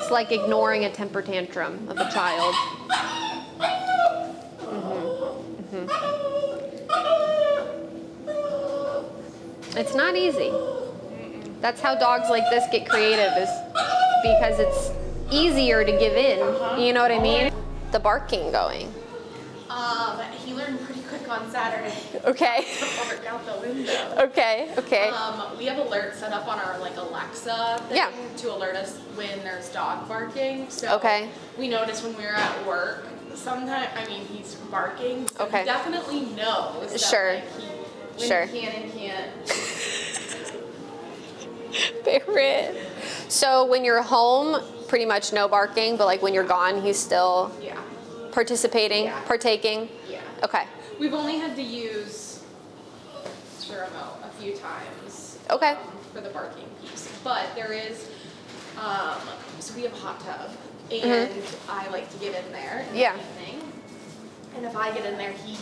looks like ignoring a temper tantrum of a child. It's not easy. That's how dogs like this get creative, is because it's easier to give in. You know what I mean? The barking going. He learned pretty quick on Saturday. Okay. Over out the window. Okay. We have alerts set up on our like Alexa thing to alert us when there's dog barking. So we noticed when we were at work, sometimes, I mean, he's barking, so he definitely knows that, like, he can and can't. Barrett. So when you're home, pretty much no barking, but like when you're gone, he's still participating, partaking? Yeah. Okay. We've only had to use the remote a few times for the barking piece, but there is, so we have a hot tub, and I like to get in there in the evening, and if I get in there, he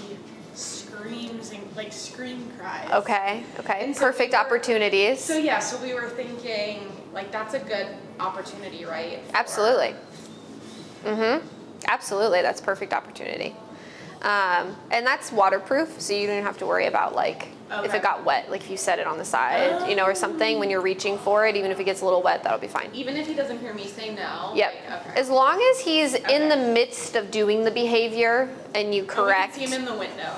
screams and like scream cries. Okay. And so perfect opportunities. So so we were thinking like that's a good opportunity, right? Absolutely. Absolutely, that's perfect opportunity. And that's waterproof, so you don't have to worry about like if it got wet, like if you set it on the side, you know, or something when you're reaching for it, even if it gets a little wet, that'll be fine. Even if he doesn't hear me say no? Yep. Like, as long as he's in the midst of doing the behavior and you correct. We can see him in the window,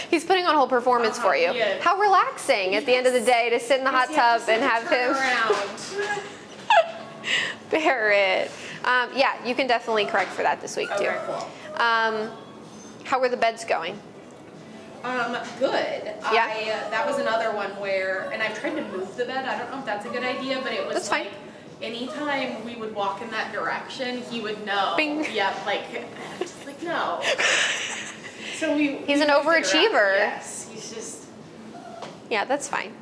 He's putting on a whole performance for you. How relaxing at the end of the day to sit in the hot tub and have him. Barrett. You can definitely correct for that this week too. Okay, cool. How were the beds going? Good. That was another one where, and I've tried to move the bed. I don't know if that's a good idea, but it was like, anytime we would walk in that direction, he would know. Bing. Yep, like, just like, no. So he's an overachiever. Yes, he's just. Yeah, that's fine.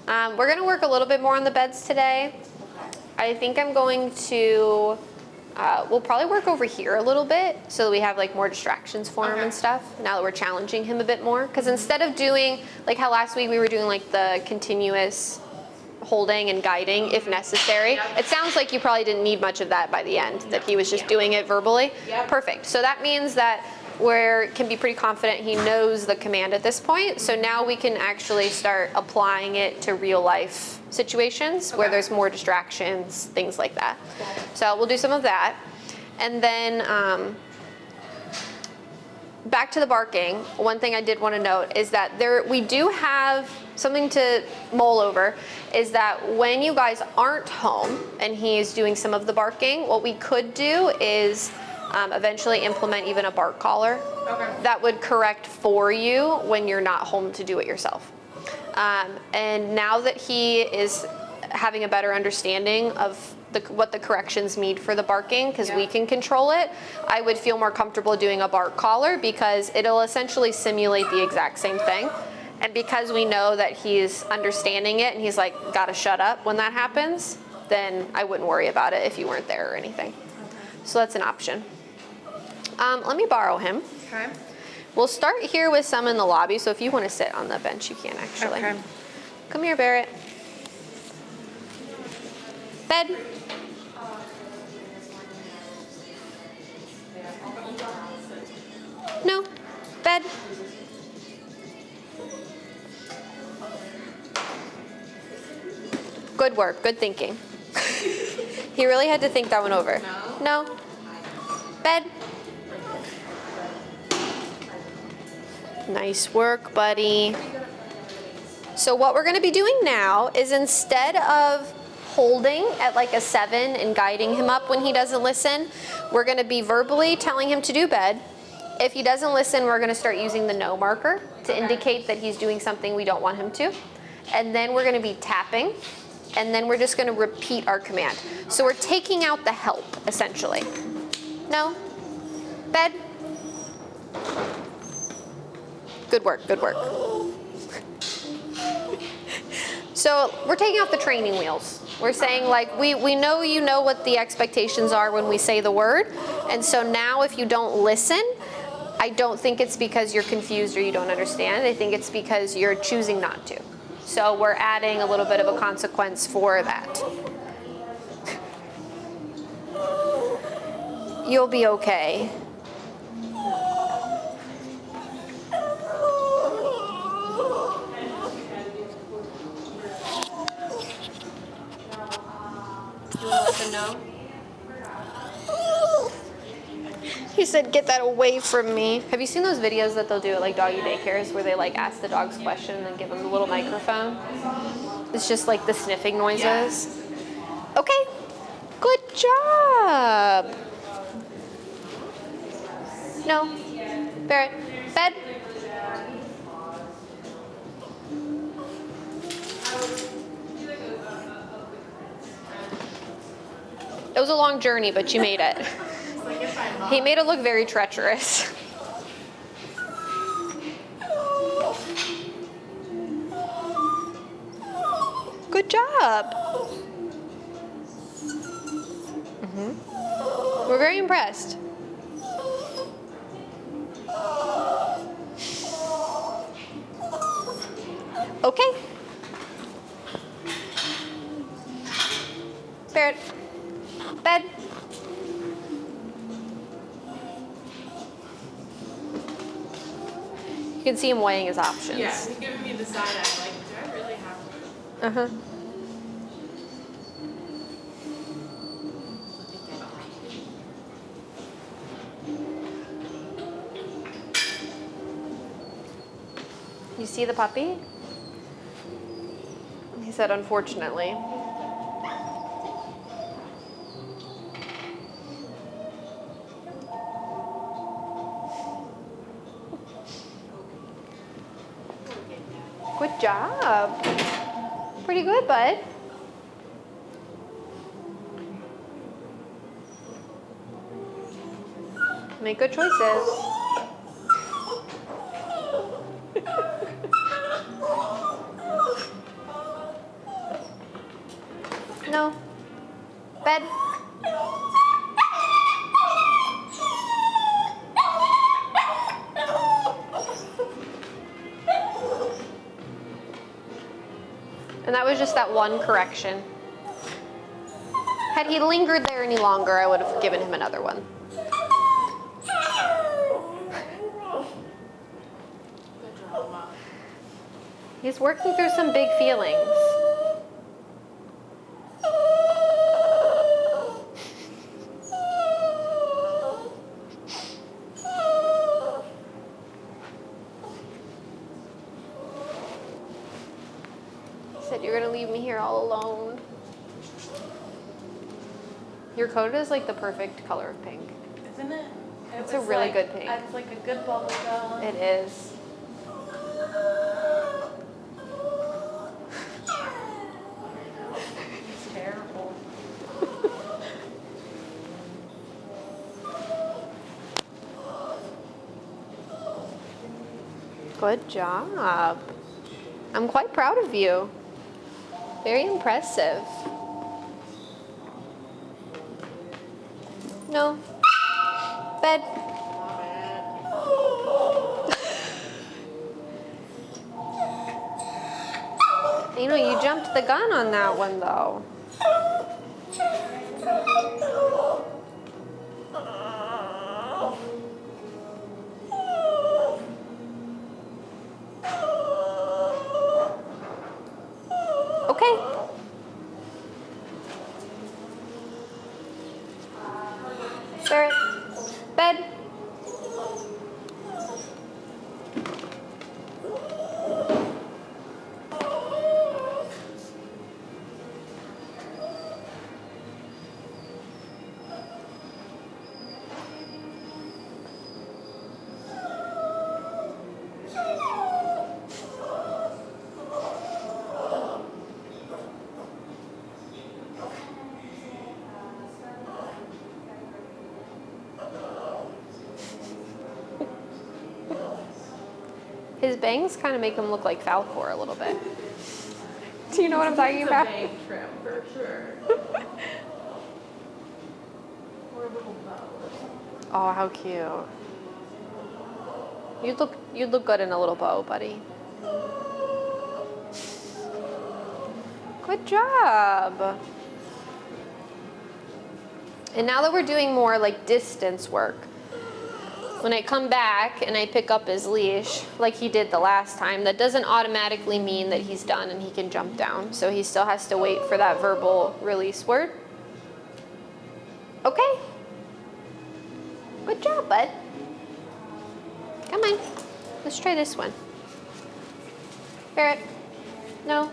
We're gonna work a little bit more on the beds today. I think I'm going to, we'll probably work over here a little bit so that we have like more distractions for him and stuff, now that we're challenging him a bit more. Because instead of doing, like how last week we were doing like the continuous holding and guiding if necessary, it sounds like you probably didn't need much of that by the end, that he was just doing it verbally. Perfect. So that means that we can be pretty confident he knows the command at this point. So now we can actually start applying it to real life situations where there's more distractions, things like that. So we'll do some of that. And then back to the barking, one thing I did want to note is that we do have something to mull over, is that when you guys aren't home and he's doing some of the barking, what we could do is eventually implement even a bark collar that would correct for you when you're not home to do it yourself. And now that he is having a better understanding of what the corrections mean for the barking, because we can control it, I would feel more comfortable doing a bark collar because it'll essentially simulate the exact same thing. And because we know that he's understanding it and he's like, gotta shut up when that happens, then I wouldn't worry about it if you weren't there or anything. So that's an option. Let me borrow him. Okay. We'll start here with some in the lobby, so if you want to sit on the bench, you can actually. Okay. Come here, Barrett. Bed. No. Bed. Good work. Good thinking. He really had to think that one over. No. Bed. Nice work, buddy. So what we're going to be doing now is, instead of holding at like a 7 and guiding him up when he doesn't listen, we're going to be verbally telling him to do bed. If he doesn't listen, we're going to start using the no marker to indicate that he's doing something we don't want him to. And then we're going to be tapping, and then we're just going to repeat our command. So we're taking out the help, essentially. No. Bed. Good work, good work. So we're taking off the training wheels. We're saying, like, we know you know what the expectations are when we say the word. And so now if you don't listen, I don't think it's because you're confused or you don't understand. I think it's because you're choosing not to. So we're adding a little bit of a consequence for that. You'll be okay. You want to let them know? He said, "Get that away from me." Have you seen those videos that they'll do at like doggy daycares where they like ask the dogs question and then give them the little microphone? It's just like the sniffing noises. Yes. Okay, good job. No, Barrett, bed. It was a long journey, but you made it. He made it look very treacherous. Good job. We're very impressed. Okay. Barrett, bed. You can see him weighing his options. Yeah, he's giving me the side eye, like, do I really have to? Uh-huh. You see the puppy? He said, unfortunately. Good job. Pretty good, bud. Make good choices. No. Bed. And that was just that one correction. Had he lingered there any longer, I would have given him another one. He's working through some big feelings. He said, "You're gonna leave me here all alone." Your coat is like the perfect color of pink. Isn't it? It's a really good pink. It's like a good bubble gum. It is. It's terrible. Good job. I'm quite proud of you. Very impressive. No. Bed. You know, you jumped the gun on that one, though. Okay. Barrett, bed. His bangs kind of make him look like Falcor a little bit. Do you know what I'm talking about? It's a bang trim for sure. Or a little bow. Oh, how cute. You'd look good in a little bow, buddy. Good job. And now that we're doing more like distance work, when I come back and I pick up his leash, like he did the last time, that doesn't automatically mean that he's done and he can jump down. So he still has to wait for that verbal release word. Okay. Good job, bud. Come on. Let's try this one. Barrett. No.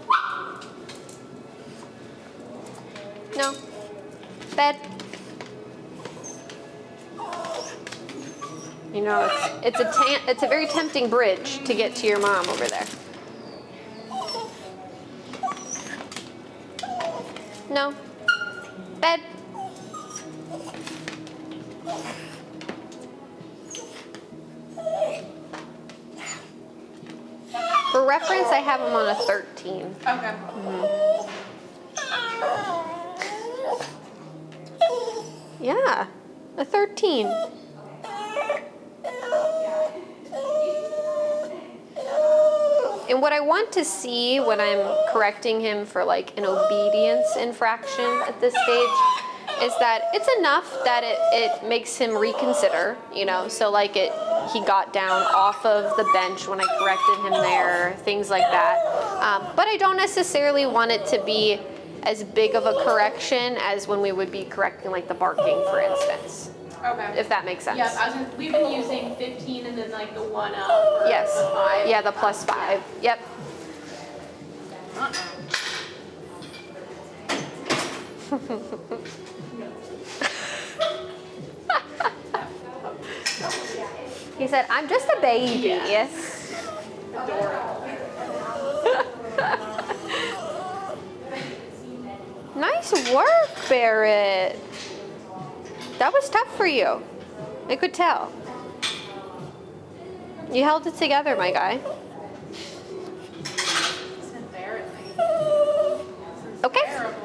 No. Bed. You know, it's a very tempting bridge to get to your mom over there. No. Bed. For reference, I have him on a 13. Okay. Yeah, a 13. And what I want to see when I'm correcting him for like an obedience infraction at this stage is that it's enough that it makes him reconsider, you know, so like he got down off of the bench when I corrected him there, things like that. But I don't necessarily want it to be as big of a correction as when we would be correcting like the barking, for instance. Okay. If that makes sense. Yeah, we've been using 15 and then like the 1 up. Or Yes. the 5. Yeah, the +5. Yep. He said, "I'm just a baby." Yes. Adorable. Nice work, Barrett. That was tough for you. I could tell. You held it together, my guy. Isn't Barrett Okay. terrible?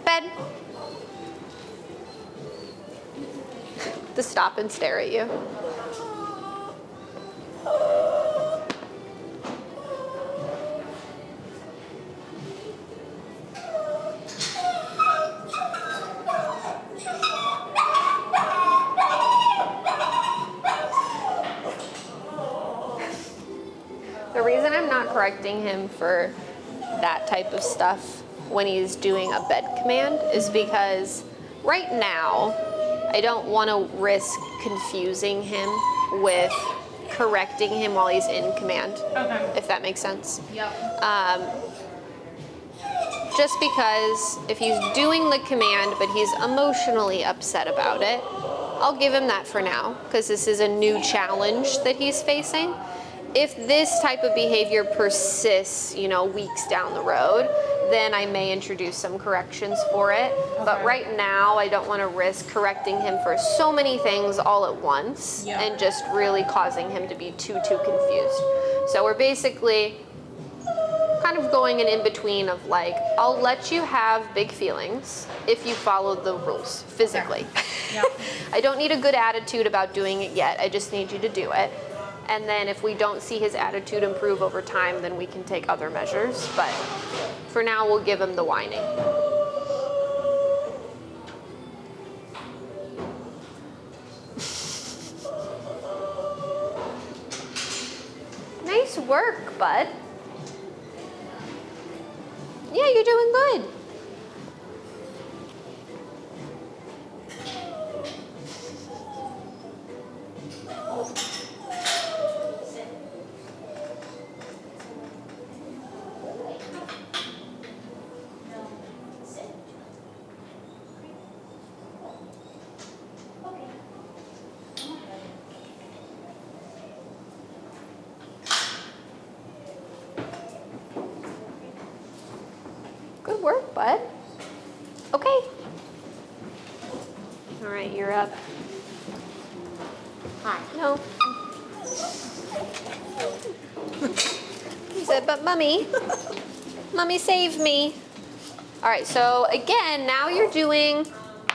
Bed. To stop and stare at you. The reason I'm not correcting him for that type of stuff when he's doing a bed command is because right now I don't want to risk confusing him with correcting him while he's in command, Okay. if that makes sense. Yep. Just because if he's doing the command but he's emotionally upset about it, I'll give him that for now because this is a new challenge that he's facing. If this type of behavior persists, you know, weeks down the road, then I may introduce some corrections for it. Okay. But right now, I don't want to risk correcting him for so many things all at once Yeah. and just really causing him to be too confused. So we're basically kind of going an in-between of like, I'll let you have big feelings if you follow the rules physically. Yep. I don't need a good attitude about doing it yet. I just need you to do it. And then if we don't see his attitude improve over time, then we can take other measures. But for now, we'll give him the whining. Nice work, bud. Yeah, you're doing good. Good work, bud. Okay. All right, you're up. Hi. No. He said, but Mommy, save me. All right, so again, now you're doing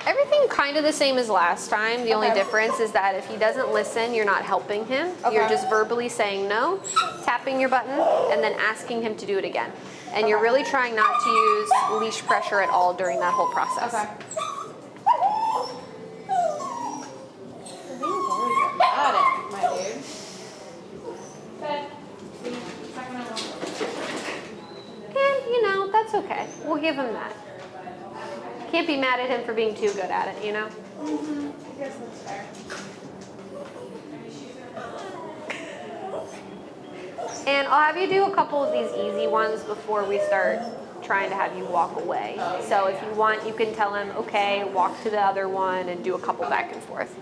everything kind of the same as last time. The only difference is that if he doesn't listen, you're not helping him. Okay. You're just verbally saying no, tapping your button, and then asking him to do it again. And you're really trying not to use leash pressure at all during that whole process. Okay. Got it, my dude. Good. Second and one. And, you know, that's okay. We'll give him that. Can't be mad at him for being too good at it, you know? Mm-hmm. I guess that's fair. And I'll have you do a couple of these easy ones before we start trying to have you walk away. So if you want, you can tell him, okay, walk to the other one and do a couple back and forth.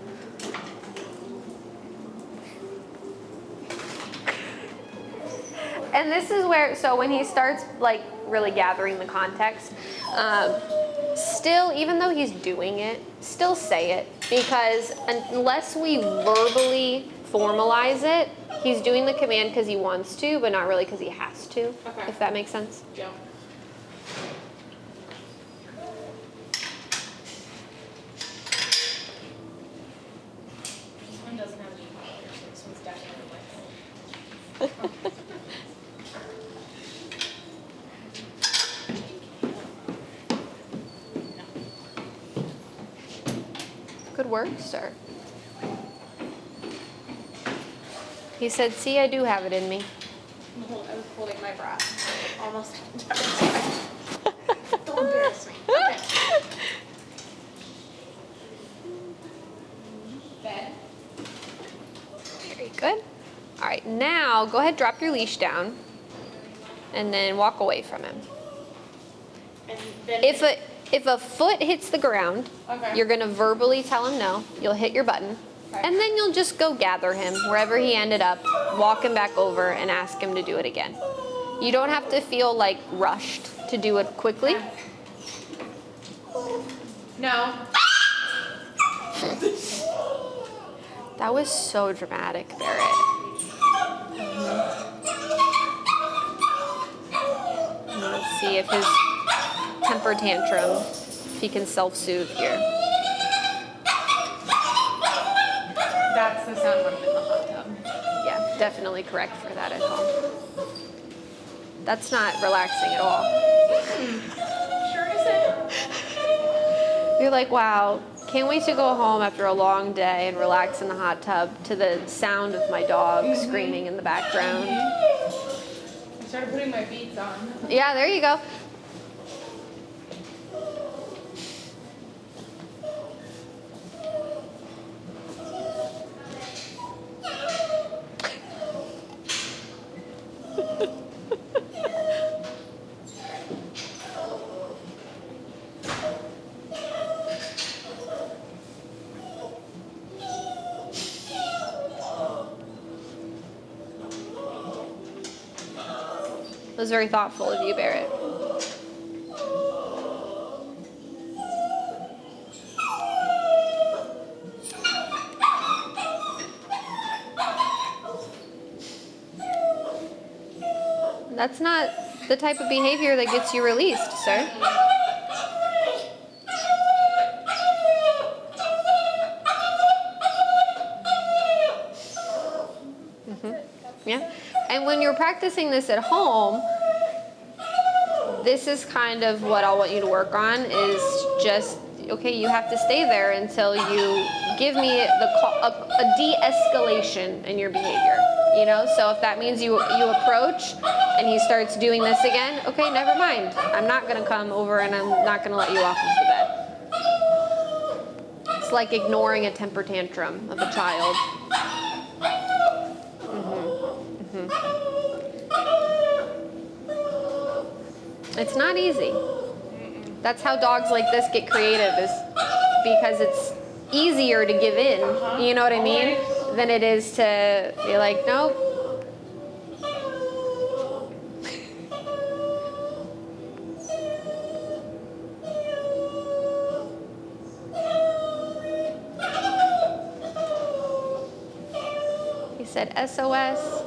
And this is where, so when he starts like really gathering the context, still, even though he's doing it, still say it, because unless we verbally formalize it, he's doing the command because he wants to, but not really because he has to, Okay. if that makes sense. Yeah. This one doesn't have any color, so this one's definitely like. Good work, sir. He said, see, I do have it in me. I was holding my breath. Almost. Don't embarrass me. Okay. Bed. Very good. All right, now go ahead, drop your leash down, and then walk away from him. And then If a foot hits the ground, Okay. you're gonna verbally tell him no. You'll hit your button. Okay. And then you'll just go gather him wherever he ended up, walk him back over and ask him to do it again. You don't have to feel like rushed to do it quickly. No. That was so dramatic, Barrett. Let's see if his temper tantrum, if he can self-soothe here. That's the sound when I'm in the hot tub. Yeah, definitely correct for that at home. That's not relaxing at all. Sure isn't. You're like, wow, can't wait to go home after a long day and relax in the hot tub to the sound of my dog screaming in the background. I started putting my beats on. Yeah, there you go. That was very thoughtful of you, Barrett. That's not the type of behavior that gets you released, sir. Yeah. And when you're practicing this at home, this is kind of what I want you to work on is just, okay, you have to stay there until you give me a de-escalation in your behavior. You know, so if that means you approach and he starts doing this again, okay, never mind. I'm not gonna come over and I'm not gonna let you off of the bed. It's like ignoring a temper tantrum of a child. It's not easy. That's how dogs like this get creative, is because it's easier to give in, you know what I mean, than it is to be like, nope. He said SOS.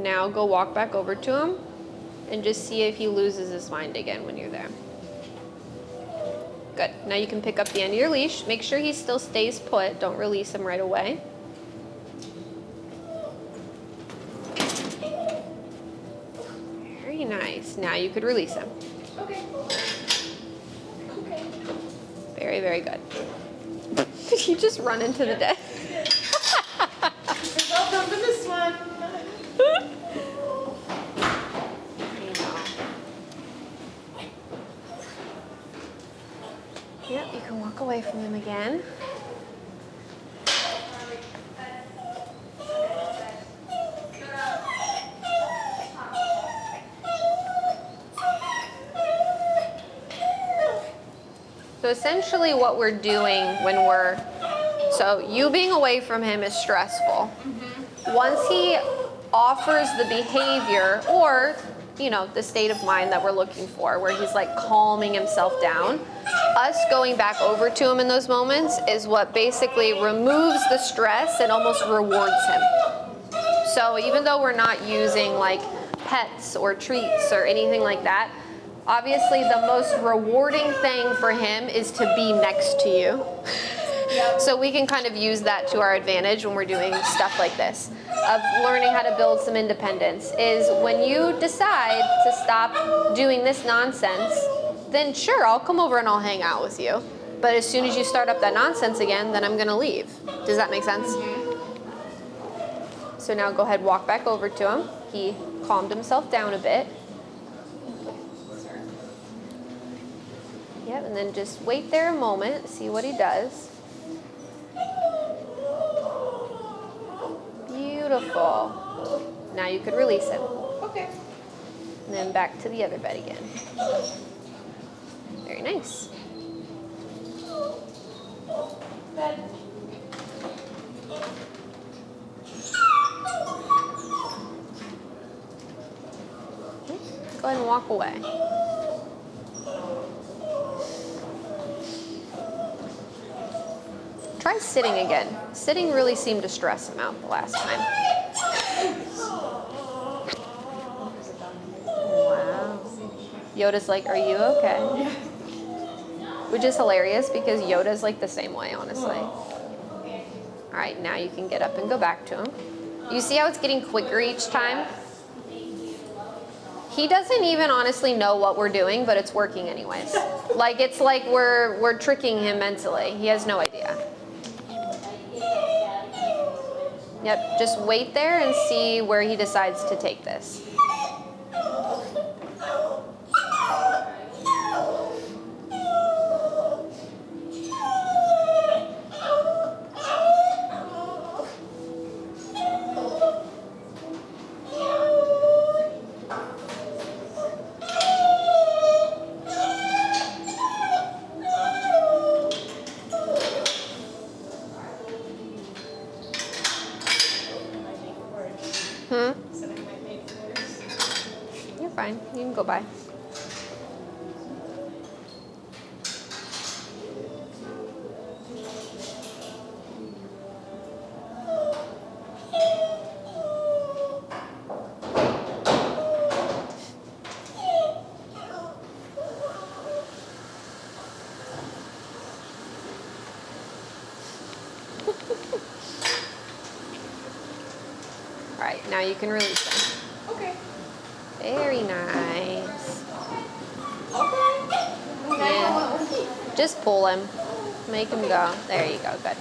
Now go walk back over to him and just see if he loses his mind again when you're there. Good. Now you can pick up the end of your leash. Make sure he still stays put. Don't release him right away. Very nice. Now you could release him. Okay. Okay. Very, very good. Did he just run into the deck? Well done for this one. Yep, you can walk away from him again. So essentially what we're doing when so you being away from him is stressful. Once he offers the behavior or, you know, the state of mind that we're looking for, where he's like calming himself down, us going back over to him in those moments is what basically removes the stress and almost rewards him. So even though we're not using like pets or treats or anything like that, obviously the most rewarding thing for him is to be next to you. Yep. So we can kind of use that to our advantage when we're doing stuff like this, of learning how to build some independence, is when you decide to stop doing this nonsense, then sure, I'll come over and I'll hang out with you. But as soon as you start up that nonsense again, then I'm gonna leave. Does that make sense? So now go ahead, walk back over to him. He calmed himself down a bit. Yep, and then just wait there a moment, see what he does. Beautiful. Now you could release him. Okay. And then back to the other bed again. Very nice. Bed. Go ahead and walk away. Try sitting again. Sitting really seemed to stress him out the last time. Wow. Yoda's like, are you okay? Which is hilarious because Yoda's like the same way, honestly. All right, now you can get up and go back to him. You see how it's getting quicker each time? He doesn't even honestly know what we're doing, but it's working anyways. Like, it's like we're tricking him mentally. He has no idea. Yep, just wait there and see where he decides to take this. You're fine. You can go by. All right, now you can release them. Okay. Very nice. Okay. Yeah. Just pull him. Make him go. There you go. Good.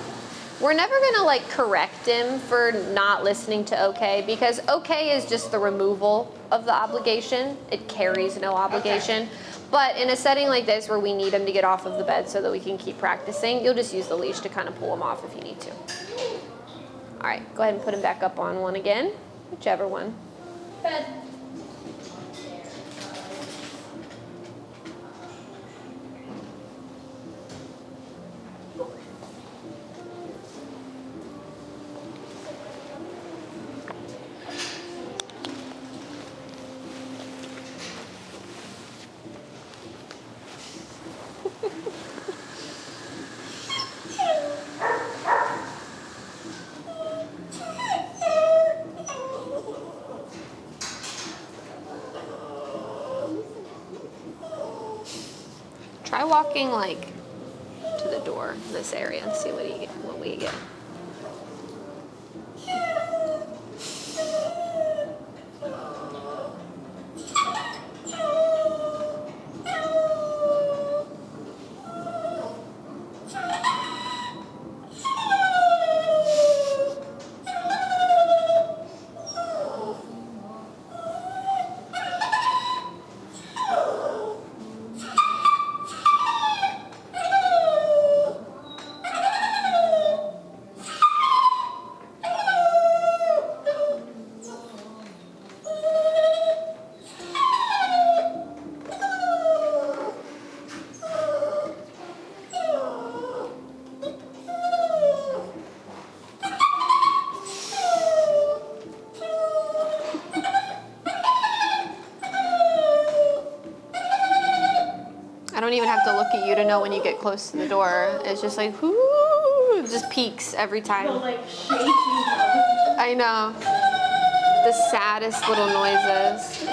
We're never gonna like correct him for not listening to okay, because okay is just the removal of the obligation. It carries no obligation. Okay. But in a setting like this where we need him to get off of the bed so that we can keep practicing, you'll just use the leash to kind of pull him off if you need to. All right, go ahead and put him back up on one again, whichever one. Bed. Try walking like door in this area and see what we get. I don't even have to look at you to know when you get close to the door. It's just like, whoo, it just peaks every time. Like shaking. I know. The saddest little noises.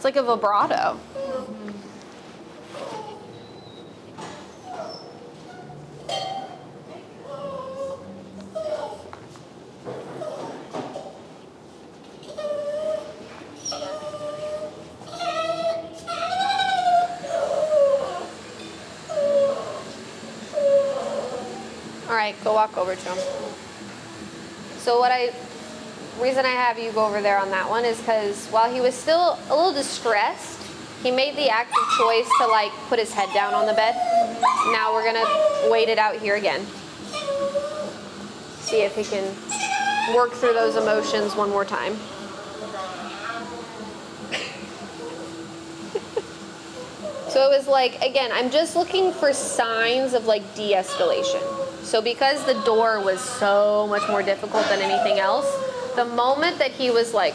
It's like a vibrato. All right, go walk over to him. So reason I have you go over there on that one is because while he was still a little distressed, he made the active choice to like put his head down on the bed. Now we're gonna wait it out here again. See if he can work through those emotions one more time. So it was like, again, I'm just looking for signs of like de-escalation. So because the door was so much more difficult than anything else, the moment that he was like,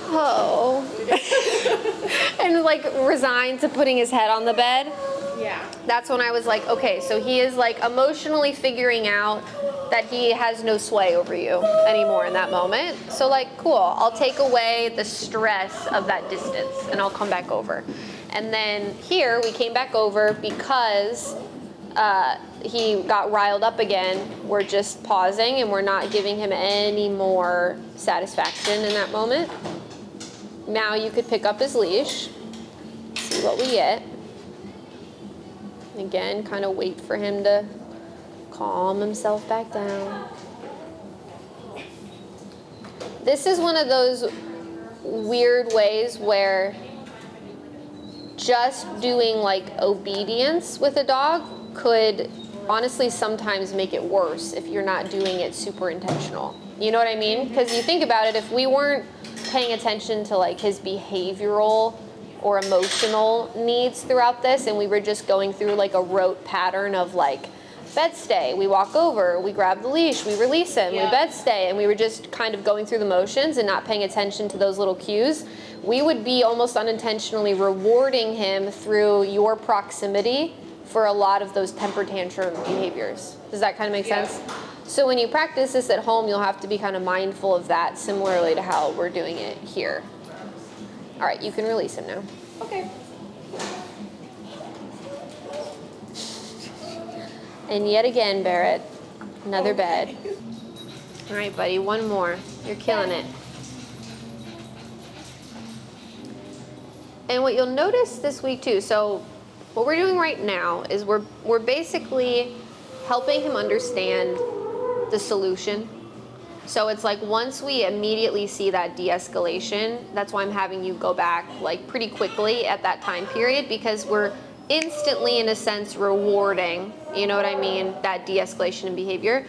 oh, and like resigned to putting his head on the bed, Yeah. that's when I was like, okay, so he is like emotionally figuring out that he has no sway over you anymore in that moment. So like, cool, I'll take away the stress of that distance and I'll come back over. And then here we came back over because he got riled up again. We're just pausing and we're not giving him any more satisfaction in that moment. Now you could pick up his leash, see what we get. Again, kind of wait for him to calm himself back down. This is one of those weird ways where just doing like obedience with a dog could honestly sometimes make it worse if you're not doing it super intentional. You know what I mean? Because you think about it, if we weren't paying attention to like his behavioral or emotional needs throughout this and we were just going through like a rote pattern of like bed stay, we walk over, we grab the leash, we release him, we bed stay, and we were just kind of going through the motions and not paying attention to those little cues, we would be almost unintentionally rewarding him through your proximity for a lot of those temper tantrum behaviors. Does that kind of make sense? So when you practice this at home, you'll have to be kind of mindful of that, similarly to how we're doing it here. All right, you can release him now. Okay. And yet again, Barrett, another bed. All right, buddy, one more. You're killing it. And what you'll notice this week too, so what we're doing right now is we're basically helping him understand the solution. So it's like once we immediately see that de-escalation, that's why I'm having you go back like pretty quickly at that time period, because we're instantly, in a sense, rewarding, you know what I mean, that de-escalation in behavior.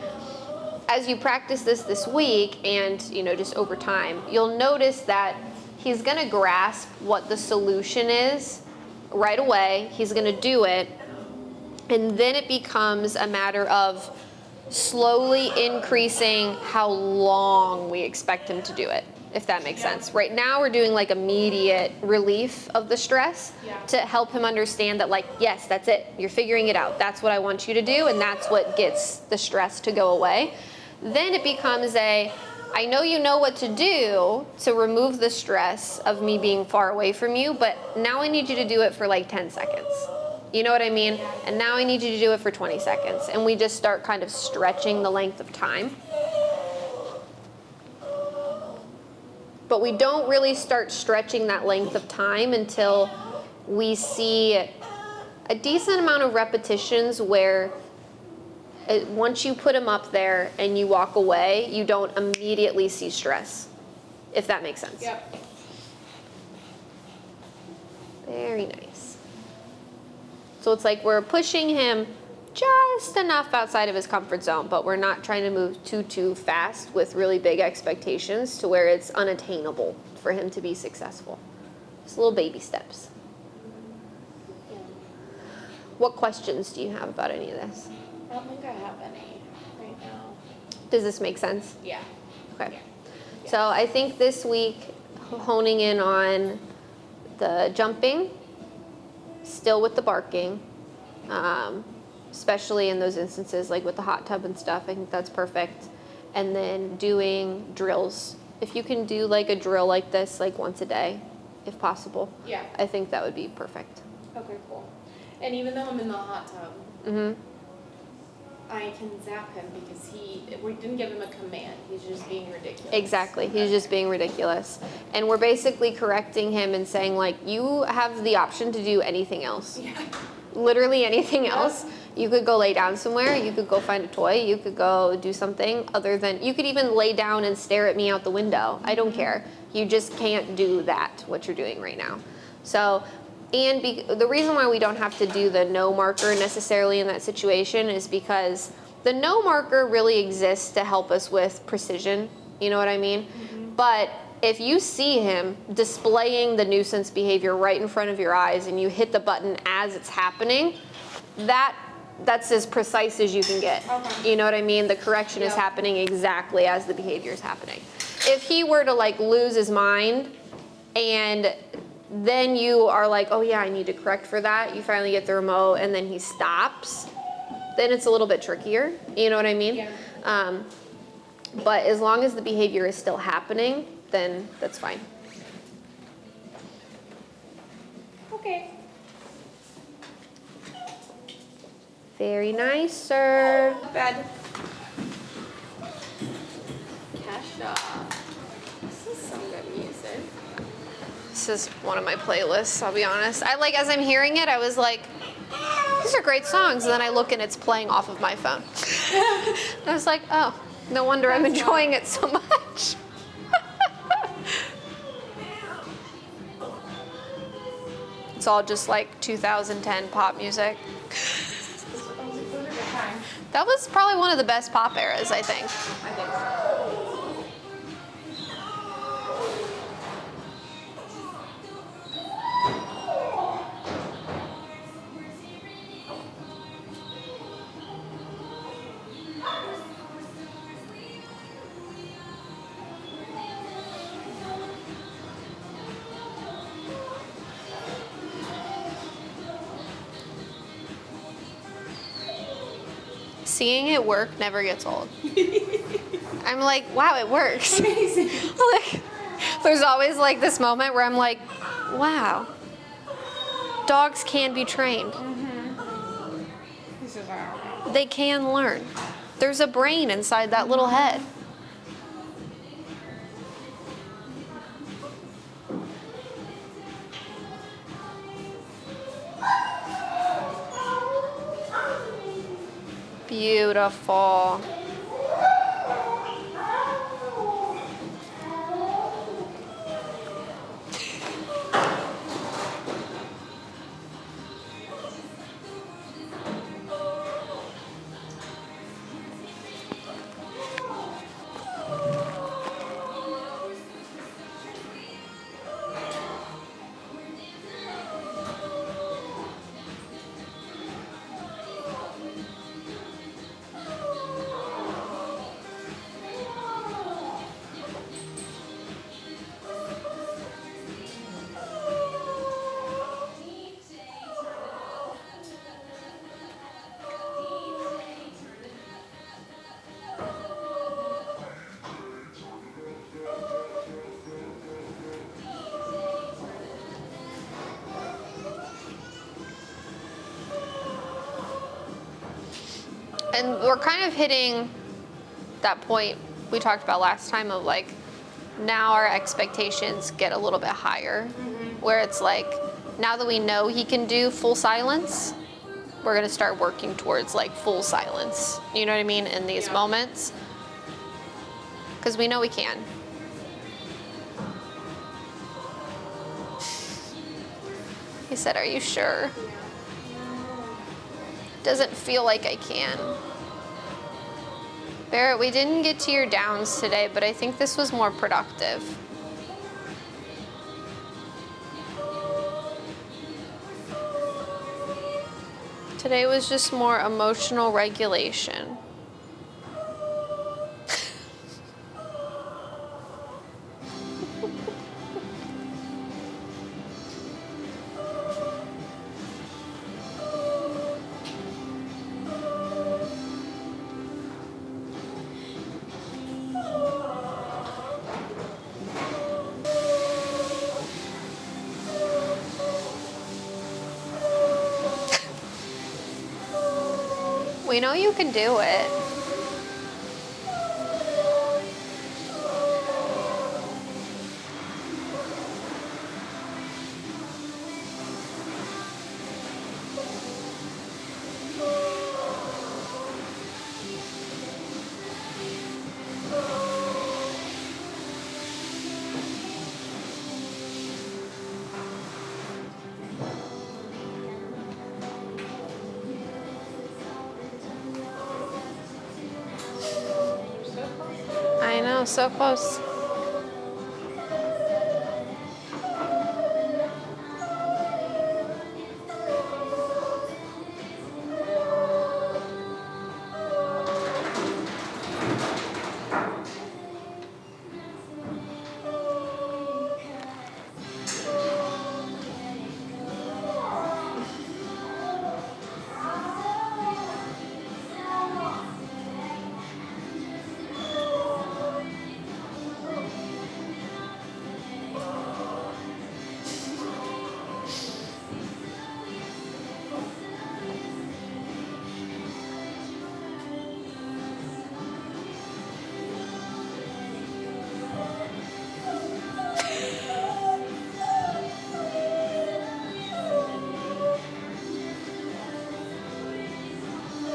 As you practice this week and, you know, just over time, you'll notice that he's gonna grasp what the solution is right away. He's gonna do it. And then it becomes a matter of slowly increasing how long we expect him to do it, if that makes sense. Right now we're doing like immediate relief of the stress to help him understand that, like, yes, that's it. You're figuring it out. That's what I want you to do, and that's what gets the stress to go away. Then it becomes I know you know what to do to remove the stress of me being far away from you, but now I need you to do it for like 10 seconds. You know what I mean? And now I need you to do it for 20 seconds. And we just start kind of stretching the length of time. But we don't really start stretching that length of time until we see a decent amount of repetitions where once you put him up there and you walk away, you don't immediately see stress, if that makes sense. Yep. Very nice. So it's like we're pushing him just enough outside of his comfort zone, but we're not trying to move too fast with really big expectations to where it's unattainable for him to be successful. Just little baby steps. What questions do you have about any of this? I don't think I have any right now. Does this make sense? Yeah. Okay. Yeah. So I think this week, honing in on the jumping, still with the barking, especially in those instances like with the hot tub and stuff. I think that's perfect. And then doing drills. If you can do like a drill like this like once a day, if possible. Yeah. I think that would be perfect. Okay, cool. And even though I'm in the hot tub, Mm-hmm. I can zap him because we didn't give him a command. He's just being ridiculous. Exactly. He's just being ridiculous. And we're basically correcting him and saying, like, you have the option to do anything else. Yeah. Literally anything else. You could go lay down somewhere. You could go find a toy. You could go do something other than, you could even lay down and stare at me out the window. I don't care. You just can't do that, what you're doing right now. So, and the reason why we don't have to do the no marker necessarily in that situation is because the no marker really exists to help us with precision. You know what I mean? Mm-hmm. But if you see him displaying the nuisance behavior right in front of your eyes and you hit the button as it's happening, that's as precise as you can get. Okay. You know what I mean? The correction is happening exactly as the behavior is happening. If he were to like lose his mind and then you are like, oh yeah, I need to correct for that. You finally get the remote and then he stops. Then it's a little bit trickier. You know what I mean? Yeah. But as long as the behavior is still happening, then that's fine. Okay. Very nice, sir. Bed. Kesha. This is some good music. This is one of my playlists, I'll be honest. As I'm hearing it, I was like, these are great songs. And then I look and it's playing off of my phone. I was like, oh, no wonder I'm enjoying it so much. It's all just like 2010 pop music. That was probably one of the best pop eras, I think. I think so. Seeing it work never gets old. I'm like, wow, it works. Amazing. Like, there's always like this moment where I'm like, wow, dogs can be trained. Mm-hmm. They can learn. There's a brain inside that little head. Beautiful. And we're kind of hitting that point we talked about last time of like, now our expectations get a little bit higher, where it's like, now that we know he can do full silence, we're gonna start working towards like full silence. You know what I mean? In these moments. Because we know we can. He said, are you sure? Doesn't feel like I can. Barrett, we didn't get to your downs today, but I think this was more productive. Today was just more emotional regulation. We know you can do it. I know, so close.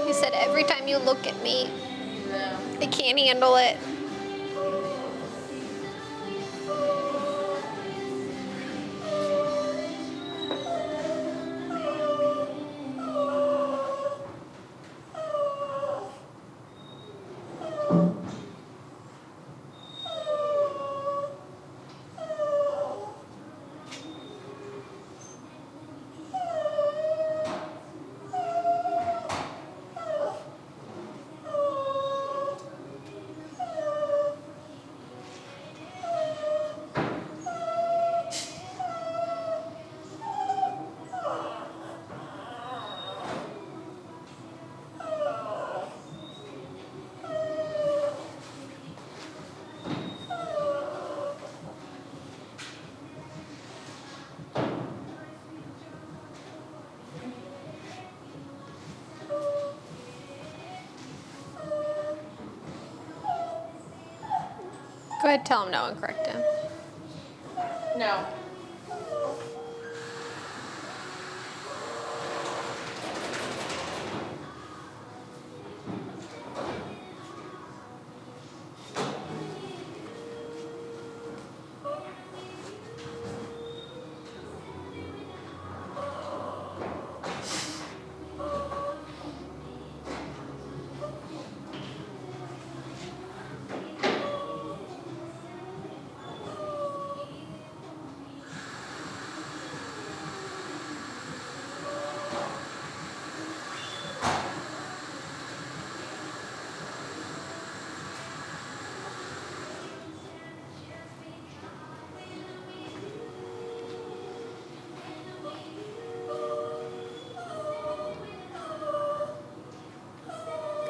He said, every time you look at me, I can't handle it. Go ahead, tell him no and correct him. No.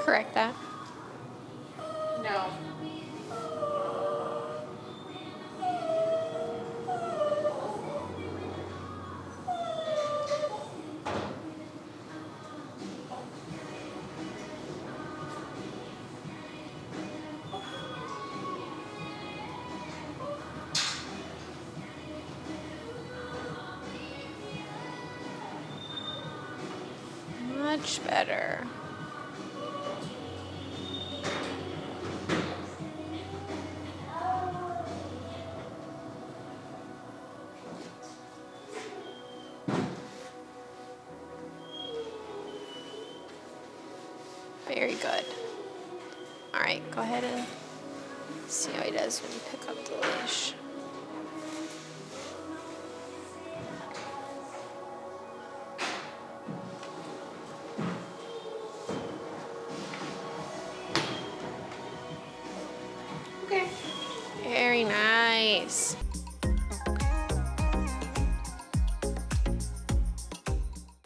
Correct that. No. Much better. Very good. All right, go ahead and see how he does when you pick up the leash. Okay. Very nice.